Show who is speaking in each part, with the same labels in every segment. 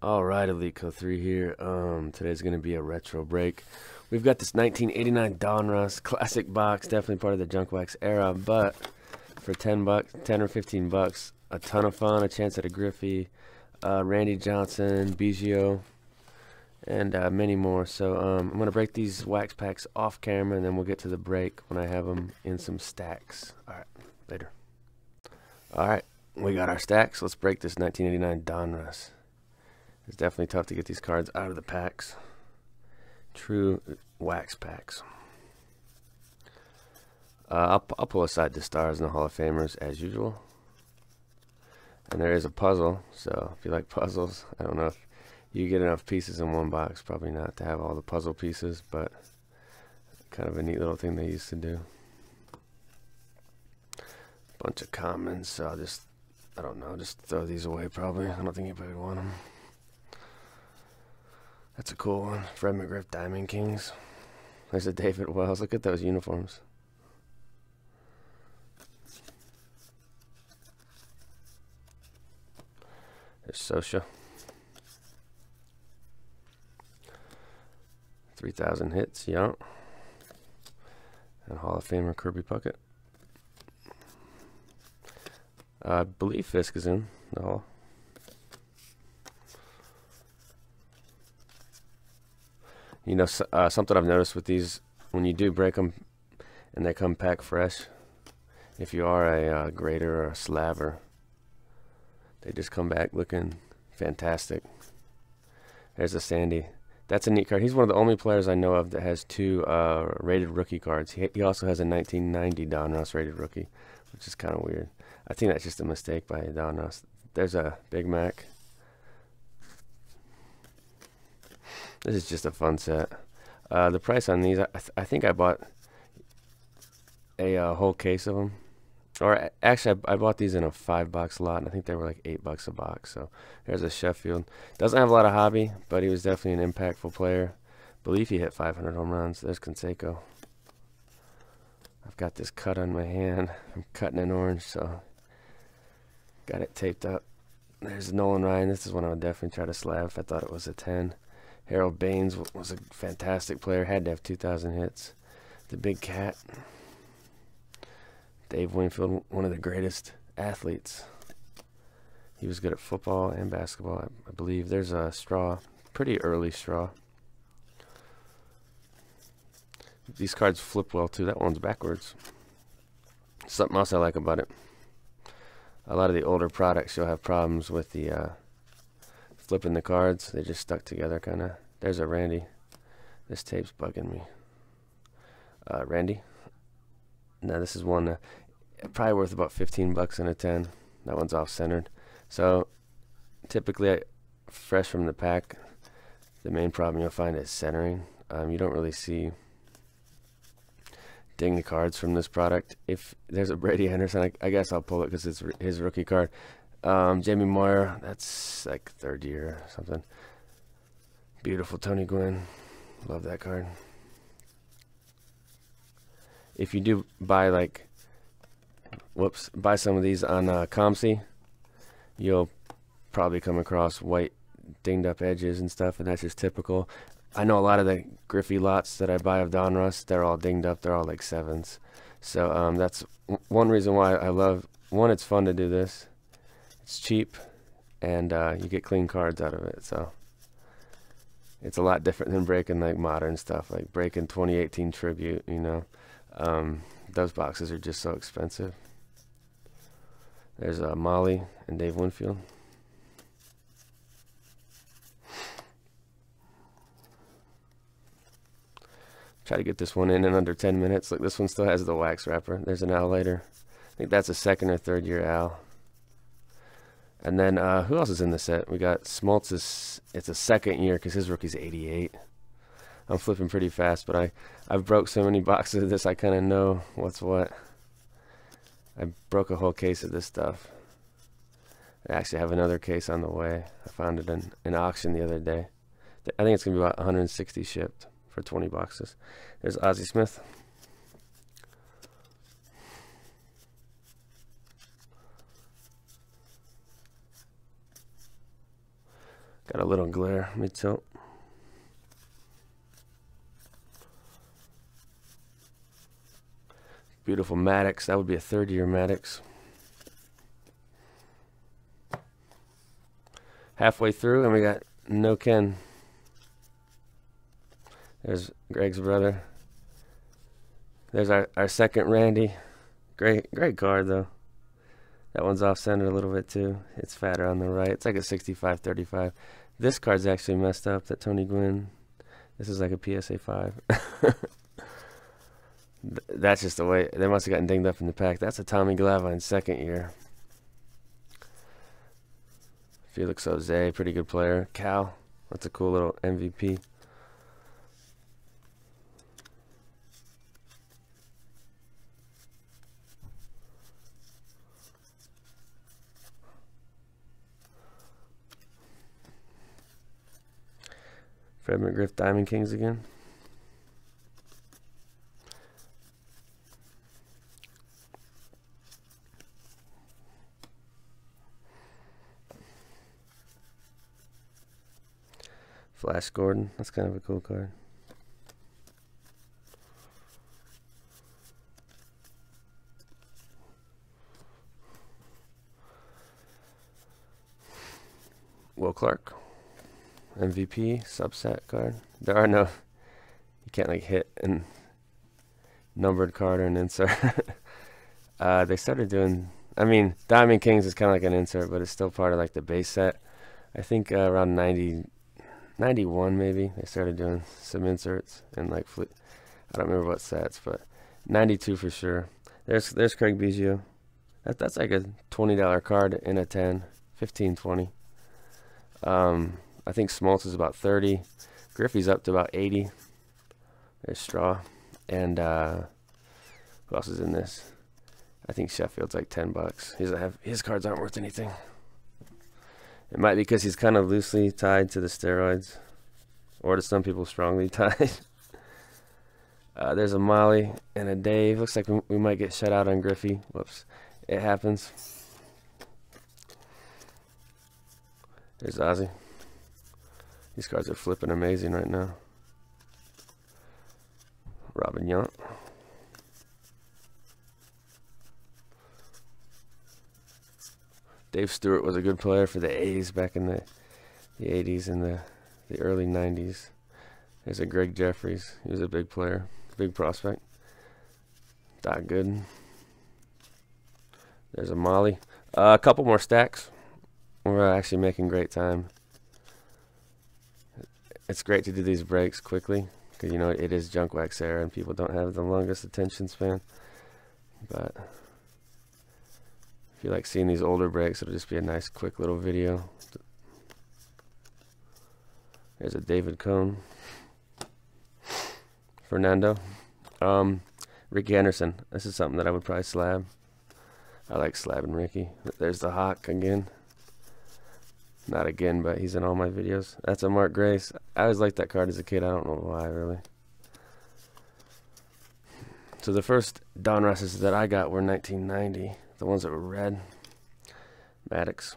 Speaker 1: Alright, Elite Co 3 here. Today's gonna be a retro break. We've got this 1989 Donruss classic box, definitely part of the junk wax era, but for 10 bucks, 10 or 15 bucks, a ton of fun, a chance at a Griffey, Randy Johnson, Biggio, and many more. So I'm gonna break these wax packs off camera, and then we'll get to the break when I have them in some stacks. Alright, later. Alright, we got our stacks. Let's break this 1989 Donruss. It's definitely tough to get these cards out of the packs. True wax packs. I'll pull aside the stars and the Hall of Famers as usual. And there is a puzzle, so if you like puzzles, I don't know if you get enough pieces in one box. Probably not to have all the puzzle pieces, but kind of a neat little thing they used to do. Bunch of commons, so I don't know, just throw these away probably. I don't think anybody would want them. That's a cool one. Fred McGriff Diamond Kings. There's a David Wells. Look at those uniforms. There's Sosha. 3,000 hits, yeah. And Hall of Famer Kirby Puckett. I believe Fisk is in the Hall. You know, something I've noticed with these, when you do break them and they come packed fresh, if you are a grader or a slabber, they just come back looking fantastic. There's a Sandy. That's a neat card. He's one of the only players I know of that has two rated rookie cards. He also has a 1990 Donruss rated rookie, which is kind of weird. I think that's just a mistake by Donruss. There's a Big Mac. This is just a fun set. The price on these, I think I bought a whole case of them. Or actually, I bought these in a 5-box lot, and I think they were like $8 a box. So there's a Sheffield. Doesn't have a lot of hobby, but he was definitely an impactful player. Believe he hit 500 home runs. There's Canseco. I've got this cut on my hand. I'm cutting in orange, so got it taped up. There's Nolan Ryan. This is one I would definitely try to slab if I thought it was a 10. Harold Baines was a fantastic player. Had to have 2,000 hits. The Big Cat. Dave Winfield, one of the greatest athletes. He was good at football and basketball, I believe. There's a Straw. Pretty early Straw. These cards flip well, too. That one's backwards. Something else I like about it. A lot of the older products, you'll have problems with the flipping the cards. They just stuck together, kind of. There's a Randy. This tape's bugging me. Randy. Now this is one probably worth about 15 bucks in a 10. That one's off-centered. So typically, fresh from the pack, the main problem you'll find is centering. You don't really see ding the cards from this product. If there's a Brady Henderson, I guess I'll pull it because it's his rookie card. Jamie Moyer, that's like third year or something. Beautiful Tony Gwynn. Love that card. If you do buy buy some of these on ComC, you'll probably come across white dinged up edges and stuff, and that's just typical. I know a lot of the Griffey lots that I buy of Donruss, they're all dinged up. They're all like 7s. So that's one reason why I love, one, it's fun to do this. It's cheap, and you get clean cards out of it. So it's a lot different than breaking like modern stuff, like breaking 2018 Tribute, you know. Those boxes are just so expensive. There's Molly and Dave Winfield. Try to get this one in under 10 minutes. Look, this one still has the wax wrapper. There's an Al later. I think that's a 2nd or 3rd year Al. And then who else is in the set? We got Smoltz. It's a 2nd year because his rookie's 88. I'm flipping pretty fast, but I've broke so many boxes of this, I kind of know what's what. I broke a whole case of this stuff. I actually have another case on the way. I found it in an auction the other day. I think it's going to be about 160 shipped for 20 boxes. There's Ozzie Smith. Got a little glare, mid-tilt. Beautiful Maddox. That would be a third-year Maddox. Halfway through, and we got no Ken. There's Greg's brother. There's our second Randy. Great card, though. That one's off-center a little bit, too. It's fatter on the right. It's like a 65-35. This card's actually messed up, that Tony Gwynn. This is like a PSA 5. That's just the way. They must have gotten dinged up in the pack. That's a Tommy Glavine second year. Felix Jose, pretty good player. Cal, that's a cool little MVP. Fred McGriff Diamond Kings again. Flash Gordon, that's kind of a cool card. Will Clark, MVP, subset card. There are no, you can't like hit a numbered card or an insert. They started doing, I mean, Diamond Kings is kind of like an insert, but it's still part of like the base set. I think around 91 maybe they started doing some inserts and like I don't remember what sets, but 92 for sure. There's Craig Biggio. That's like a $20 card in a 10, 15, 20. I think Smoltz is about 30. Griffey's up to about 80. There's Straw. And who else is in this? I think Sheffield's like $10. His cards aren't worth anything. It might be because he's kind of loosely tied to the steroids, or to some people strongly tied. There's a Molly and a Dave. Looks like we might get shut out on Griffey. Whoops. It happens. There's Ozzy. These cards are flipping amazing right now. Robin Yount. Dave Stewart was a good player for the A's back in the 80s and the early 90s. There's a Greg Jeffries. He was a big player, big prospect. Doc Gooden. There's a Molly. A couple more stacks. We're actually making great time. It's great to do these breaks quickly because, you know, it is junk wax era and people don't have the longest attention span. But if you like seeing these older breaks, it'll just be a nice quick little video. There's a David Cohn. Fernando. Ricky Anderson. This is something that I would probably slab. I like slabbing Ricky. There's the Hawk again. Not again, but he's in all my videos. That's a Mark Grace. I always liked that card as a kid. I don't know why, really. So the first Donrusses that I got were 1990. The ones that were red. Maddox.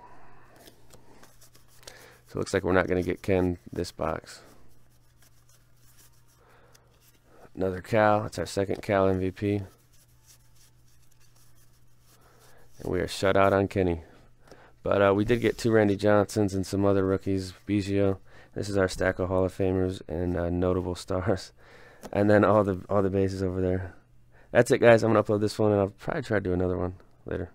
Speaker 1: So it looks like we're not going to get Ken this box. Another Cal. That's our second Cal MVP. And we are shut out on Kenny. But we did get two Randy Johnsons and some other rookies. Biggio. This is our stack of Hall of Famers and notable stars. And then all the bases over there. That's it, guys. I'm going to upload this one, and I'll probably try to do another one later.